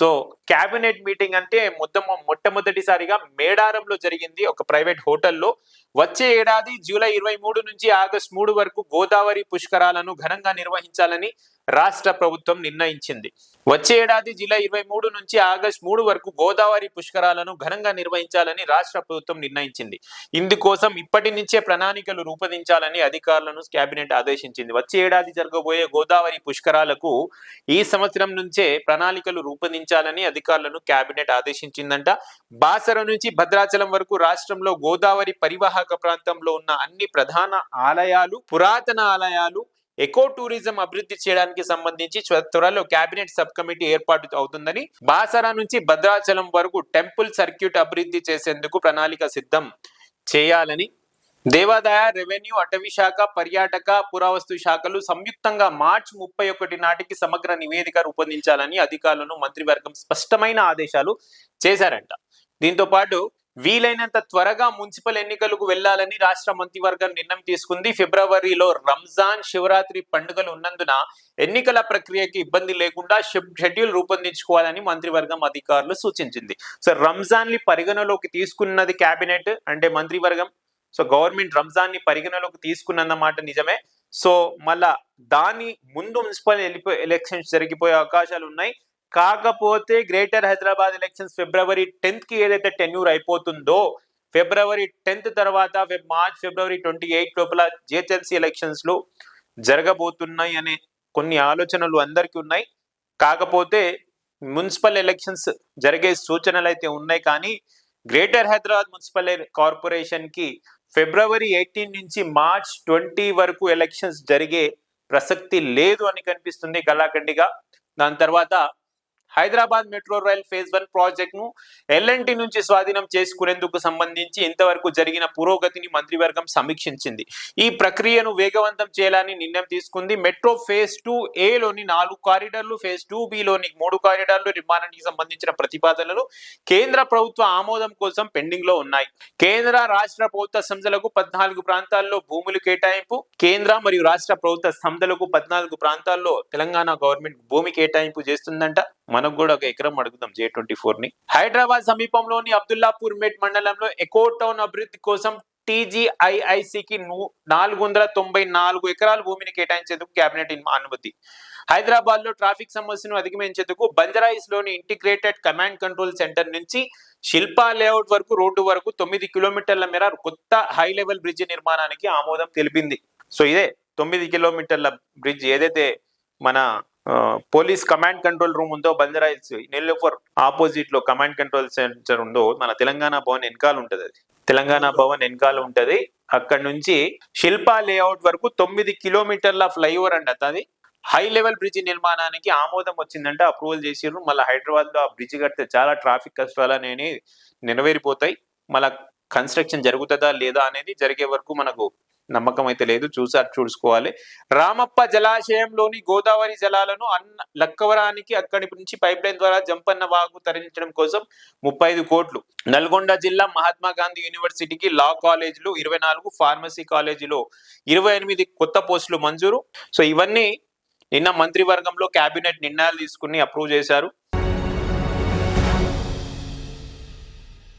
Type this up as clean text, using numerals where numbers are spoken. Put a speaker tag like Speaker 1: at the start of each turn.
Speaker 1: So cabinet meeting అంటే మొట్టమొదటిసారిగా మేడారంలో జరిగింది, ఒక ప్రైవేట్ హోటల్లో. వచ్చే ఏడాది జూలై 23 నుంచి ఆగస్టు 3 వరకు గోదావరి పుష్కరాలను ఘనంగా నిర్వహించాలని రాష్ట్ర ప్రభుత్వం నిర్ణయించింది. వచ్చే ఏడాది జూలై 23 నుంచి ఆగస్టు 3 వరకు గోదావరి పుష్కరాలను ఘనంగా నిర్వహించాలని రాష్ట్ర ప్రభుత్వం నిర్ణయించింది. ఇందుకోసం ఇప్పటి నుంచే ప్రణాళికలు రూపొందించాలని అధికారులను కేబినెట్ ఆదేశించింది. వచ్చే ఏడాది జరగబోయే గోదావరి పుష్కరాలకు ఈ సంవత్సరం నుంచే ప్రణాళికలు రూపొందించాలని అధికారులను కేబినెట్ ఆదేశించిందంట. బాసర నుంచి భద్రాచలం వరకు రాష్ట్రంలో గోదావరి పరివాహక ప్రాంతంలో ఉన్న అన్ని ప్రధాన ఆలయాలు, పురాతన ఆలయాలు, ఎకో టూరిజం అభివృద్ధి చేయడానికి సంబంధించి త్వరలో కేబినెట్ సబ్ కమిటీ ఏర్పాటు అవుతుందని, బాసర నుంచి భద్రాచలం వరకు టెంపుల్ సర్క్యూట్ అభివృద్ధి చేసేందుకు ప్రణాళిక సిద్ధం చేయాలని దేవాదాయ, రెవెన్యూ, అటవీ శాఖ, పర్యాటక, పురావస్తు శాఖలు సంయుక్తంగా మార్చి 31 నాటికి సమగ్ర నివేదిక రూపొందించాలని అధికారులను మంత్రివర్గం స్పష్టమైన ఆదేశాలు చేశారంట. దీంతో పాటు వీలైనంత త్వరగా మున్సిపల్ ఎన్నికలకు వెళ్లాలని రాష్ట్ర మంత్రివర్గం నిర్ణయం తీసుకుంది. ఫిబ్రవరిలో రంజాన్, శివరాత్రి పండుగలు ఉన్నందున ఎన్నికల ప్రక్రియకి ఇబ్బంది లేకుండా షెడ్యూల్ రూపొందించుకోవాలని మంత్రివర్గం అధికారులు సూచించింది. సో రంజాన్ ని పరిగణలోకి తీసుకున్నది కేబినెట్ అంటే మంత్రివర్గం. సో గవర్నమెంట్ రంజాన్ ని పరిగణలోకి తీసుకున్నమాట నిజమే. సో మళ్ళా దాని ముందు మున్సిపల్ ఎలక్షన్స్ జరిగిపోయే అవకాశాలు ఉన్నాయి. కాకపోతే గ్రేటర్ హైదరాబాద్ ఎలక్షన్స్ ఫిబ్రవరి 10th కి ఏదైతే టెన్యూర్ అయిపోతుందో, ఫిబ్రవరి 10th తర్వాత ఫిబ్రవరి 28 లోపల జిహెచ్ఎంసీ ఎలక్షన్స్ లో జరగబోతున్నాయి అనే కొన్ని ఆలోచనలు అందరికీ ఉన్నాయి. కాకపోతే మున్సిపల్ ఎలక్షన్స్ జరిగే సూచనలు అయితే ఉన్నాయి. కానీ గ్రేటర్ హైదరాబాద్ మున్సిపల్ కార్పొరేషన్ కి ఫిబ్రవరి 18 నుంచి మార్చ్ 20 వరకు ఎలక్షన్స్ జరిగే ప్రసక్తి లేదు అని కనిపిస్తుంది కళాఖండిగా. దాని తర్వాత Hyderabad metro rail phase 1 project ను ఎల్ఎన్టీ నుంచి స్వాధీనం చేసుకునేందుకు సంబంధించి ఇంతవరకు జరిగిన పురోగతిని మంత్రివర్గం సమీక్షించింది. ఈ ప్రక్రియను వేగవంతం చేయాలని నిర్ణయం తీసుకుంది. మెట్రో ఫేజ్ 2A లోని 4 కారిడార్లు, ఫేజ్ 2B లోని 3 కారిడార్లు నిర్మాణానికి సంబంధించిన ప్రతిపాదనలు కేంద్ర ప్రభుత్వ ఆమోదం కోసం పెండింగ్ లో ఉన్నాయి. కేంద్ర రాష్ట్ర ప్రభుత్వ సంస్థలకు 14 ప్రాంతాల్లో భూములు కేటాయింపు. కేంద్ర మరియు రాష్ట్ర ప్రభుత్వ సంస్థలకు 14 ప్రాంతాల్లో తెలంగాణ గవర్నమెంట్ భూమి కేటాయింపు చేస్తుందంట. మనకు కూడా ఒక ఎకరం అడుగుదాం J24 ని. హైదరాబాద్ సమీపంలోని అబ్దుల్లాపూర్ మెట్ మండలంలో ఎకో టౌన్ అభివృద్ధి కోసం TGIICకి 494 ఎకరాల భూమిని కేటాయించేందుకు కేబినెట్ అనుమతి. హైదరాబాద్ లో ట్రాఫిక్ సమస్యను అధిగమించేందుకు బంజారాహిల్స్ లోని ఇంటిగ్రేటెడ్ కమాండ్ కంట్రోల్ సెంటర్ నుంచి శిల్పా లేఅవుట్ వరకు రోడ్డు వరకు 9 కిలోమీటర్ల మేర కొత్త హై లెవెల్ బ్రిడ్జ్ నిర్మాణానికి ఆమోదం తెలిపింది. సో ఇదే 9 కిలోమీటర్ల బ్రిడ్జ్ ఏదైతే మన పోలీస్ కమాండ్ కంట్రోల్ రూమ్ ఉందో బంజారాహిల్స్ నెల్లూరు ఆపోజిట్ లో కమాండ్ కంట్రోల్ సెంటర్ ఉందో మన తెలంగాణ భవన్ వెనకాల ఉంటది. అది తెలంగాణ భవన్ వెనకాల ఉంటది. అక్కడ నుంచి శిల్పా లేఅవుట్ వరకు 9 కిలోమీటర్ల ఫ్లైఓవర్ అంట. అది హై లెవెల్ బ్రిడ్జ్ నిర్మాణానికి ఆమోదం వచ్చిందంటే అప్రూవల్ చేసిర్రు. మళ్ళీ హైదరాబాద్ లో ఆ బ్రిడ్జ్ కడితే చాలా ట్రాఫిక్ కష్టాలు అనేవి నెరవేరిపోతాయి. మళ్ళా కన్స్ట్రక్షన్ జరుగుతుందా లేదా అనేది జరిగే వరకు మనకు నమ్మకం అయితే లేదు. చూసుకోవాలి. రామప్ప జలాశయంలోని గోదావరి జలాలను లక్కవరానికి అక్కడి నుంచి పైప్ లైన్ ద్వారా జంపన్న వాగు తరలించడం కోసం 35 కోట్లు. నల్గొండ జిల్లా మహాత్మా గాంధీ యూనివర్సిటీకి లా కాలేజీలు 24, ఫార్మసీ కాలేజీలో 28 కొత్త పోస్టులు మంజూరు. సో ఇవన్నీ నిన్న మంత్రివర్గంలో కేబినెట్ నిర్ణయాలు తీసుకుని అప్రూవ్ చేశారు.